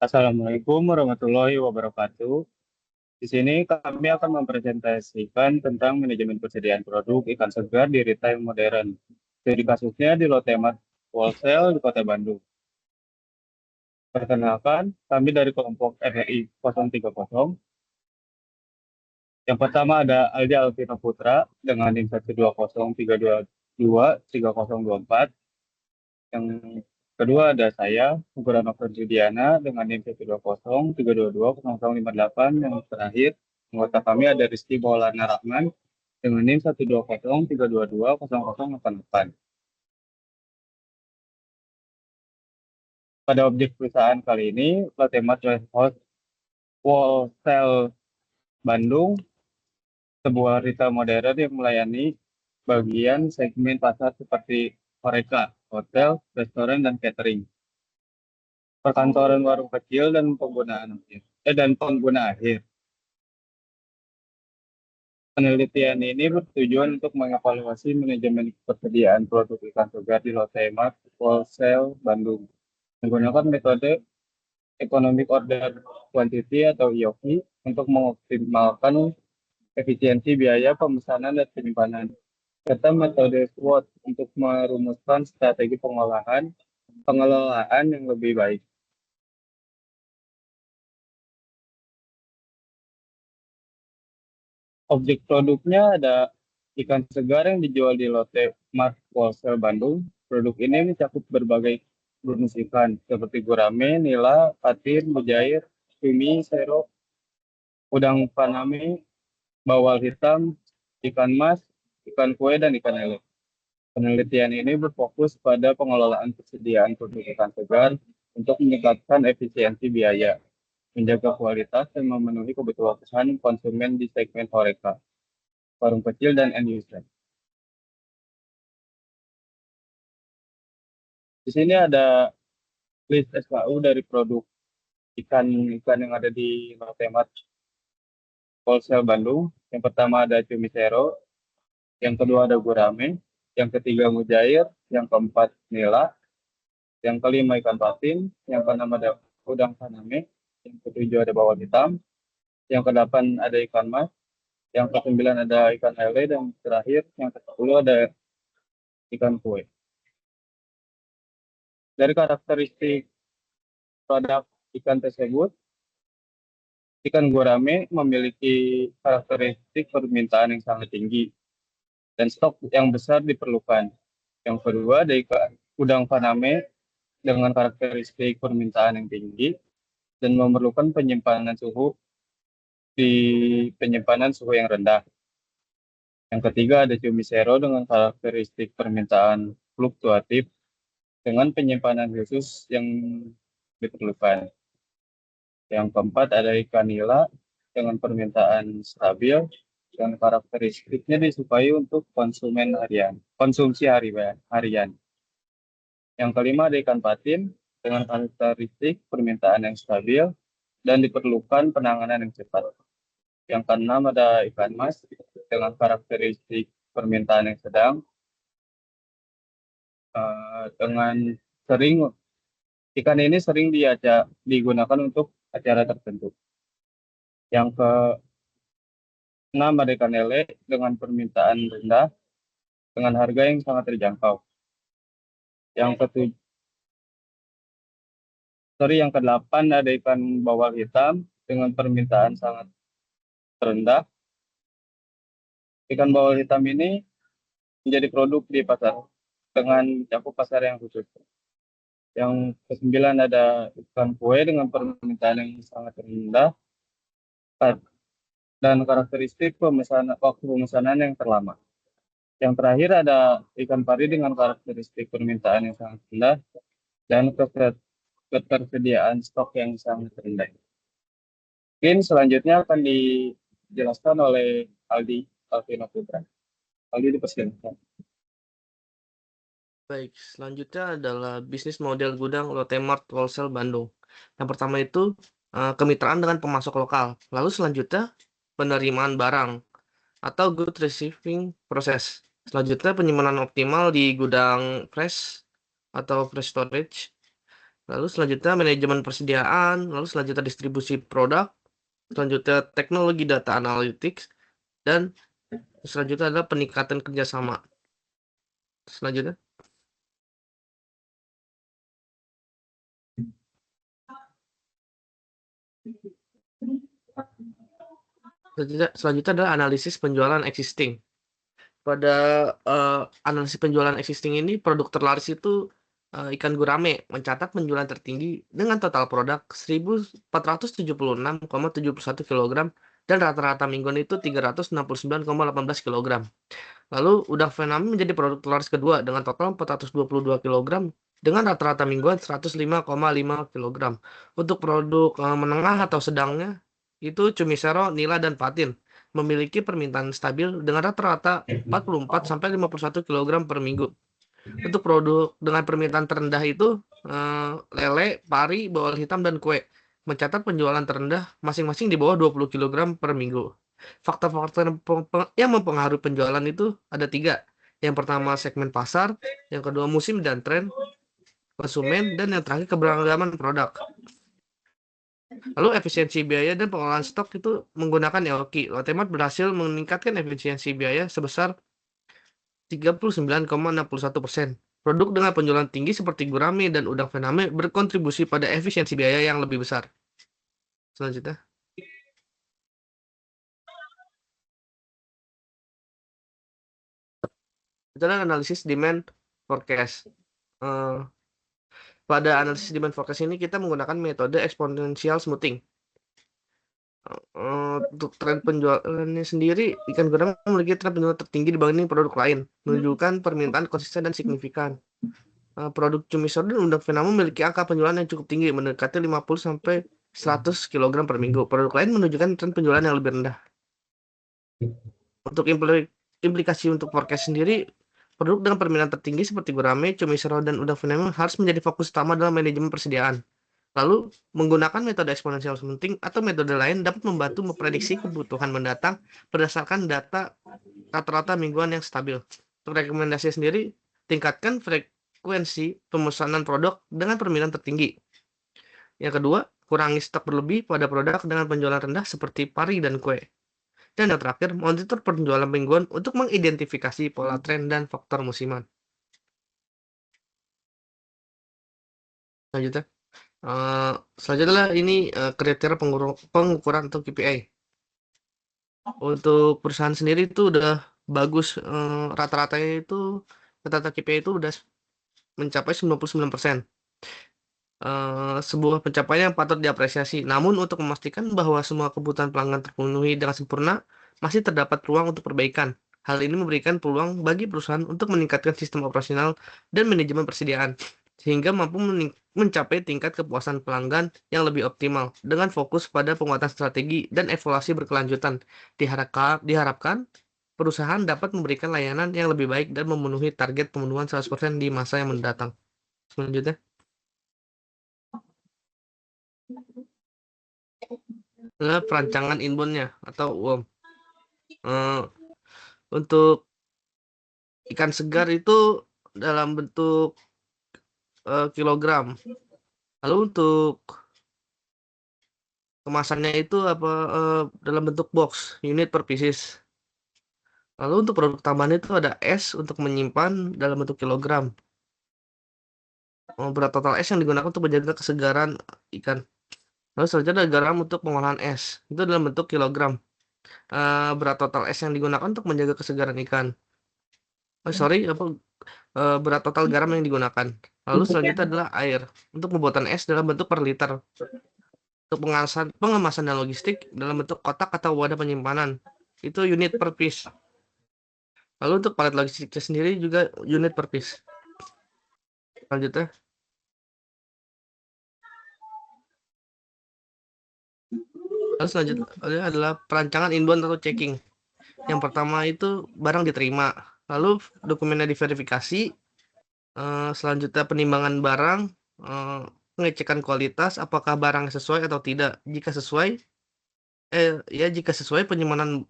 Assalamualaikum warahmatullahi wabarakatuh. Di sini kami akan mempresentasikan tentang manajemen persediaan produk ikan segar di retail modern. Jadi kasusnya di Lotemat Wholesale di Kota Bandung. Perkenalkan, kami dari kelompok RRI 030. Yang pertama ada Aldi Alvino Putra dengan NIM 12032223024. Yang kedua ada saya, Ukuran Oktav Judiana dengan NIM 12032220058. Yang terakhir, anggota kami ada Rizky Maulana Rahman dengan NIM 12032220088. Pada objek perusahaan kali ini, Lotemat Warehouse Wholesale Bandung, sebuah retail modern yang melayani bagian segmen pasar seperti horeca, hotel, restoran, dan catering. Perkantoran warung kecil dan pengguna akhir. Penelitian ini bertujuan untuk mengevaluasi manajemen persediaan produk ikan segar di Lotemat Wholesale Bandung menggunakan metode Economic Order Quantity atau EOQ untuk mengoptimalkan efisiensi biaya pemesanan dan penyimpanan, serta metode SWOT untuk merumuskan strategi pengelolaan yang lebih baik. Objek produknya ada ikan segar yang dijual di Lotte Mart Wholesale Bandung. Produk ini mencakup berbagai jenis ikan seperti gurame, nila, patin, mujair, cumi, sero, udang faname, bawal hitam, ikan mas, ikan kue, dan ikan lele. Penelitian ini berfokus pada pengelolaan persediaan produk ikan segar untuk meningkatkan efisiensi biaya, menjaga kualitas, dan memenuhi kebutuhan konsumen di segmen horeca, warung kecil, dan end user. Di sini ada list SKU dari produk ikan-ikan yang ada di Lotemat Wholesale Bandung. Yang pertama ada cumi sero, yang kedua ada gurame, yang ketiga mujair, yang keempat nila, yang kelima ikan patin, yang keenam ada udang faname, yang ketujuh ada bawal hitam, yang kedelapan ada ikan mas, yang kesembilan ada ikan lele, dan terakhir yang ke-10 ada ikan kue. Dari karakteristik produk ikan tersebut, ikan gurame memiliki karakteristik permintaan yang sangat tinggi dan stok yang besar diperlukan. Yang kedua ada ikan udang faname dengan karakteristik permintaan yang tinggi dan memerlukan penyimpanan suhu yang rendah. Yang ketiga ada cumi sero dengan karakteristik permintaan fluktuatif dengan penyimpanan khusus yang diperlukan. Yang keempat ada ikan nila dengan permintaan stabil dan karakteristiknya disukai untuk konsumsi harian. Yang kelima ada ikan patin dengan karakteristik permintaan yang stabil dan diperlukan penanganan yang cepat. Yang keenam ada ikan mas dengan karakteristik permintaan yang sedang dengan sering ikan ini sering digunakan untuk acara tertentu. Yang keenam ada ikan lele dengan permintaan rendah dengan harga yang sangat terjangkau. Yang kedelapan ada ikan bawal hitam dengan permintaan sangat rendah. Ikan bawal hitam ini menjadi produk di pasar dengan cakup pasar yang khusus. Yang kesembilan ada ikan kue dengan permintaan yang sangat rendah dan karakteristik waktu pemesanan yang terlama. Yang terakhir ada ikan pari dengan karakteristik permintaan yang sangat rendah dan ketersediaan stok yang sangat rendah. Mungkin selanjutnya akan dijelaskan oleh Aldi Alvino Putra. Aldi, dipersilakan. Baik, selanjutnya adalah bisnis model gudang Lotemart Wholesale Bandung. Yang pertama itu kemitraan dengan pemasok lokal. Lalu selanjutnya penerimaan barang atau good receiving process. Selanjutnya penyimpanan optimal di gudang fresh atau fresh storage. lalu selanjutnya manajemen persediaan, lalu selanjutnya distribusi produk, selanjutnya teknologi data analytics, dan selanjutnya adalah peningkatan kerjasama. Selanjutnya, selanjutnya adalah analisis penjualan existing. Pada analisis penjualan existing ini, produk terlaris itu ikan gurame mencatat penjualan tertinggi dengan total produk 1.476,71 kg dan rata-rata mingguan itu 369,18 kg. Lalu udang Faname menjadi produk terlaris kedua dengan total 422 kg dengan rata-rata mingguan 105,5 kg. Untuk produk menengah atau sedangnya itu Cumi Sero, Nila, dan Patin memiliki permintaan stabil dengan rata-rata 44 sampai 51 kg per minggu. Untuk produk dengan permintaan terendah itu lele, pari, bawal hitam, dan kue mencatat penjualan terendah masing-masing di bawah 20 kg per minggu. Faktor-faktor yang mempengaruhi penjualan itu ada 3. Yang pertama segmen pasar, yang kedua musim dan tren konsumen, dan yang terakhir keberagaman produk. Lalu efisiensi biaya dan pengelolaan stok itu menggunakan EOKI. Lotte Mart berhasil meningkatkan efisiensi biaya sebesar 39,61%. Produk dengan penjualan tinggi seperti gurame dan udang Faname berkontribusi pada efisiensi biaya yang lebih besar. Selanjutnya, itu adalah analisis demand forecast. Eh, pada analisis demand forecast ini kita menggunakan metode exponential smoothing. Untuk tren penjualannya sendiri, ikan gurame memiliki tren penjualan tertinggi dibanding produk lain, menunjukkan permintaan konsisten dan signifikan. Produk Cumi-Sero dan udang Faname memiliki angka penjualan yang cukup tinggi, mendekati 50 sampai 100 kg per minggu. Produk lain menunjukkan tren penjualan yang lebih rendah. Untuk implikasi untuk forecast sendiri, produk dengan permintaan tertinggi seperti gurame, Cumi-Sero, dan udang Faname harus menjadi fokus utama dalam manajemen persediaan. Lalu, menggunakan metode exponential smoothing atau metode lain dapat membantu memprediksi kebutuhan mendatang berdasarkan data rata-rata mingguan yang stabil. Untuk rekomendasi sendiri, tingkatkan frekuensi pemesanan produk dengan permintaan tertinggi. Yang kedua, kurangi stok berlebih pada produk dengan penjualan rendah seperti pari dan kue. Dan yang terakhir, monitor penjualan mingguan untuk mengidentifikasi pola tren dan faktor musiman. Selanjutnya, selanjutnya ini kriteria pengukuran atau KPI. Untuk perusahaan sendiri itu udah bagus, rata-ratanya itu rata-rata KPI itu udah mencapai 99%. Sebuah pencapaian yang patut diapresiasi. Namun untuk memastikan bahwa semua kebutuhan pelanggan terpenuhi dengan sempurna, masih terdapat ruang untuk perbaikan. Hal ini memberikan peluang bagi perusahaan untuk meningkatkan sistem operasional dan manajemen persediaan, sehingga mampu mencapai tingkat kepuasan pelanggan yang lebih optimal dengan fokus pada penguatan strategi dan evaluasi berkelanjutan. Diharapkan perusahaan dapat memberikan layanan yang lebih baik dan memenuhi target pemenuhan 100% di masa yang mendatang. Selanjutnya, adalah perancangan inbound-nya atau UOM. Untuk ikan segar itu dalam bentuk kilogram. Lalu untuk kemasannya itu dalam bentuk box, unit per pieces. Lalu untuk produk tambahan itu ada es untuk menyimpan dalam bentuk kilogram. Berat total es yang digunakan untuk menjaga kesegaran ikan. Lalu selanjutnya ada garam untuk pengolahan es. Itu dalam bentuk kilogram. Berat total es yang digunakan untuk menjaga kesegaran ikan. Berat total garam yang digunakan. Lalu selanjutnya adalah air untuk pembuatan es dalam bentuk per liter. Untuk pengemasan dan logistik dalam bentuk kotak atau wadah penyimpanan. Itu unit per piece. Lalu untuk palet logistiknya sendiri juga unit per piece. Selanjutnya. Lalu selanjutnya adalah perancangan inbound atau checking. Yang pertama itu barang diterima. Lalu dokumennya diverifikasi. Selanjutnya penimbangan barang. Pengecekan kualitas apakah barang sesuai atau tidak. Jika sesuai penyimpanan,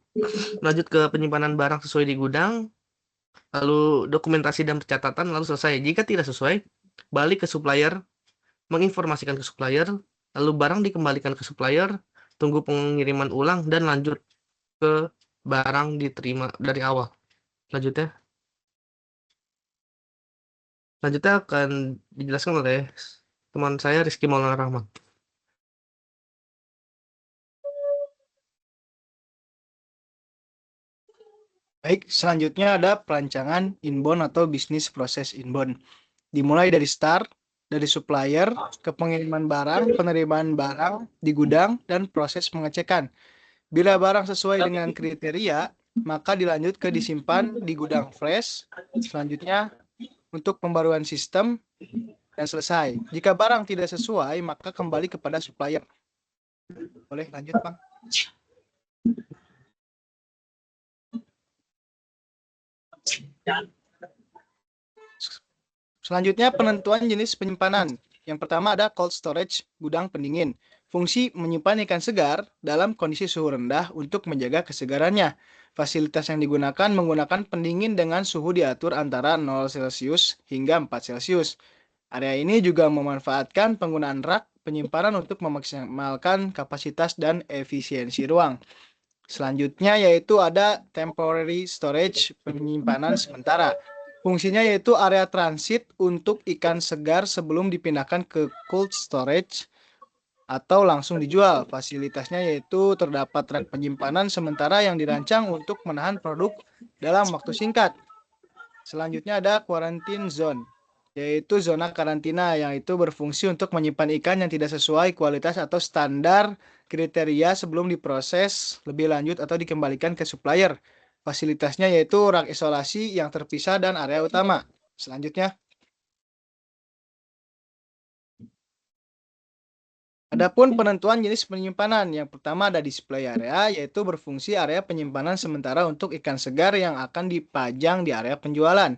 lanjut ke penyimpanan barang sesuai di gudang, lalu dokumentasi dan pencatatan, lalu selesai. Jika tidak sesuai, balik ke supplier menginformasikan ke supplier, lalu barang dikembalikan ke supplier, tunggu pengiriman ulang, dan lanjut ke barang diterima dari awal. Selanjutnya akan dijelaskan oleh teman saya Rizky Maulana Rahman. Baik, selanjutnya ada perancangan inbound atau bisnis proses inbound. Dimulai dari start, dari supplier, ke pengiriman barang, penerimaan barang di gudang, dan proses pengecekan. Bila barang sesuai dengan kriteria, maka dilanjut ke disimpan di gudang flash. Selanjutnya, untuk pembaruan sistem, dan selesai. Jika barang tidak sesuai, maka kembali kepada supplier. Boleh lanjut, Bang? Selanjutnya, penentuan jenis penyimpanan. Yang pertama ada cold storage, gudang pendingin. Fungsi menyimpan ikan segar dalam kondisi suhu rendah untuk menjaga kesegarannya. Fasilitas yang digunakan menggunakan pendingin dengan suhu diatur antara 0 Celcius hingga 4 Celcius. Area ini juga memanfaatkan penggunaan rak penyimpanan untuk memaksimalkan kapasitas dan efisiensi ruang. Selanjutnya yaitu ada temporary storage, penyimpanan sementara. Fungsinya yaitu area transit untuk ikan segar sebelum dipindahkan ke cold storage atau langsung dijual. Fasilitasnya yaitu terdapat rak penyimpanan sementara yang dirancang untuk menahan produk dalam waktu singkat. Selanjutnya ada quarantine zone, yaitu zona karantina yang itu berfungsi untuk menyimpan ikan yang tidak sesuai kualitas atau standar kriteria sebelum diproses lebih lanjut atau dikembalikan ke supplier. Fasilitasnya yaitu rak isolasi yang terpisah dan area utama. Selanjutnya, adapun penentuan jenis penyimpanan, yang pertama ada display area, yaitu berfungsi area penyimpanan sementara untuk ikan segar yang akan dipajang di area penjualan.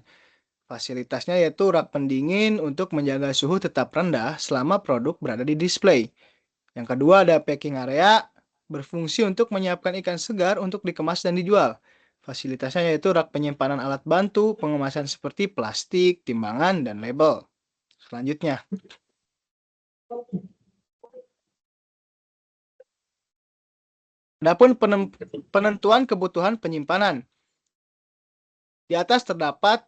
Fasilitasnya yaitu rak pendingin untuk menjaga suhu tetap rendah selama produk berada di display. Yang kedua ada packing area, berfungsi untuk menyiapkan ikan segar untuk dikemas dan dijual. Fasilitasnya yaitu rak penyimpanan alat bantu, pengemasan seperti plastik, timbangan, dan label. Selanjutnya, adapun penentuan kebutuhan penyimpanan. Di atas terdapat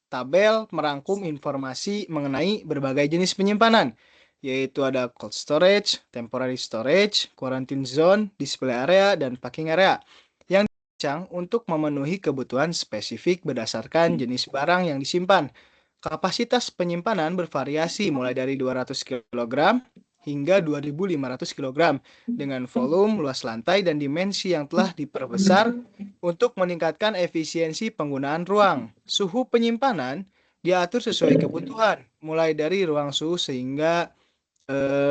tabel merangkum informasi mengenai berbagai jenis penyimpanan, yaitu ada cold storage, temporary storage, quarantine zone, display area, dan packing area, yang dirancang untuk memenuhi kebutuhan spesifik berdasarkan jenis barang yang disimpan. Kapasitas penyimpanan bervariasi mulai dari 200 kg hingga 2.500 kg dengan volume, luas lantai, dan dimensi yang telah diperbesar untuk meningkatkan efisiensi penggunaan ruang. Suhu penyimpanan diatur sesuai kebutuhan, mulai dari ruang suhu sehingga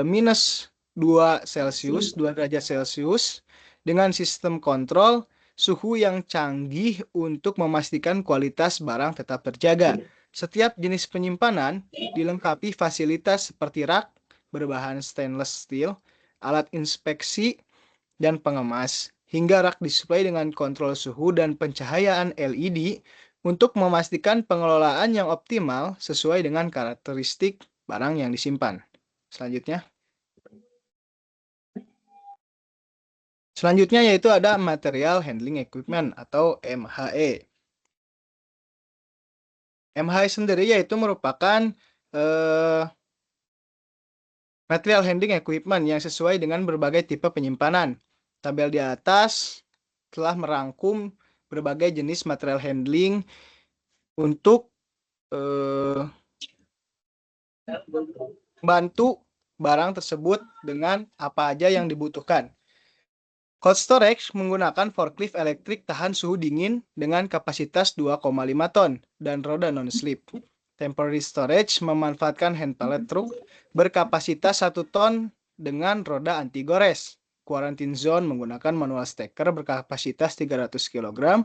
minus 2 Celcius, 2 derajat Celcius, dengan sistem kontrol suhu yang canggih untuk memastikan kualitas barang tetap terjaga. Setiap jenis penyimpanan dilengkapi fasilitas seperti rak berbahan stainless steel, alat inspeksi, dan pengemas, hingga rak display dengan kontrol suhu dan pencahayaan LED untuk memastikan pengelolaan yang optimal sesuai dengan karakteristik barang yang disimpan. Selanjutnya yaitu ada Material Handling Equipment atau MHE. MHE sendiri yaitu merupakan material handling equipment yang sesuai dengan berbagai tipe penyimpanan. Tabel di atas telah merangkum berbagai jenis material handling untuk membantu barang tersebut dengan apa aja yang dibutuhkan. Cold storage menggunakan forklift elektrik tahan suhu dingin dengan kapasitas 2,5 ton dan roda non-slip. Temporary storage memanfaatkan hand pallet truck berkapasitas 1 ton dengan roda anti gores. Quarantine zone menggunakan manual stacker berkapasitas 300 kg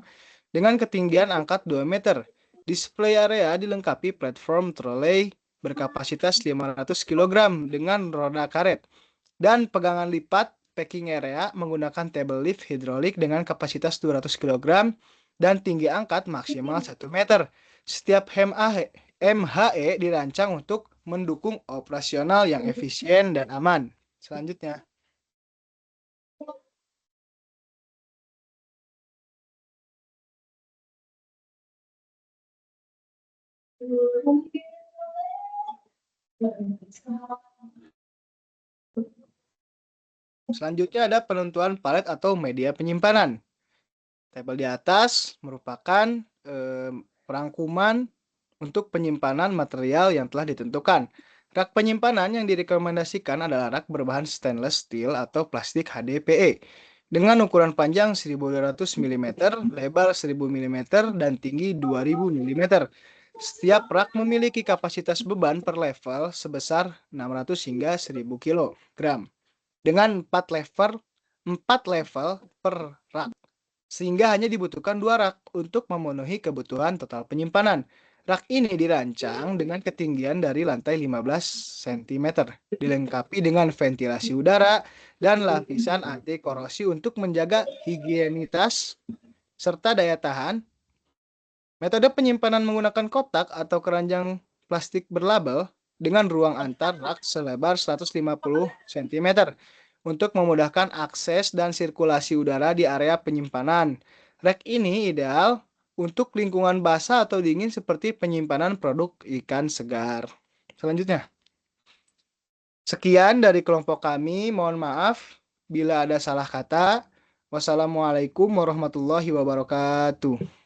dengan ketinggian angkat 2 meter. Display area dilengkapi platform trolley berkapasitas 500 kg dengan roda karet. Dan pegangan lipat packing area menggunakan table lift hidrolik dengan kapasitas 200 kg dan tinggi angkat maksimal 1 meter. Setiap MHE dirancang untuk mendukung operasional yang efisien dan aman. Selanjutnya, ada penentuan palet atau media penyimpanan. Tabel di atas merupakan rangkuman untuk penyimpanan material yang telah ditentukan. Rak penyimpanan yang direkomendasikan adalah rak berbahan stainless steel atau plastik HDPE dengan ukuran panjang 1200 mm, lebar 1000 mm, dan tinggi 2000 mm. Setiap rak memiliki kapasitas beban per level sebesar 600 hingga 1000 kg dengan 4 level per rak, sehingga hanya dibutuhkan 2 rak untuk memenuhi kebutuhan total penyimpanan. Rak ini dirancang dengan ketinggian dari lantai 15 cm, dilengkapi dengan ventilasi udara dan lapisan anti korosi untuk menjaga higienitas serta daya tahan. Metode penyimpanan menggunakan kotak atau keranjang plastik berlabel dengan ruang antar rak selebar 150 cm untuk memudahkan akses dan sirkulasi udara di area penyimpanan. Rak ini ideal untuk lingkungan basah atau dingin seperti penyimpanan produk ikan segar. Selanjutnya, sekian dari kelompok kami. Mohon maaf bila ada salah kata. Wassalamualaikum warahmatullahi wabarakatuh.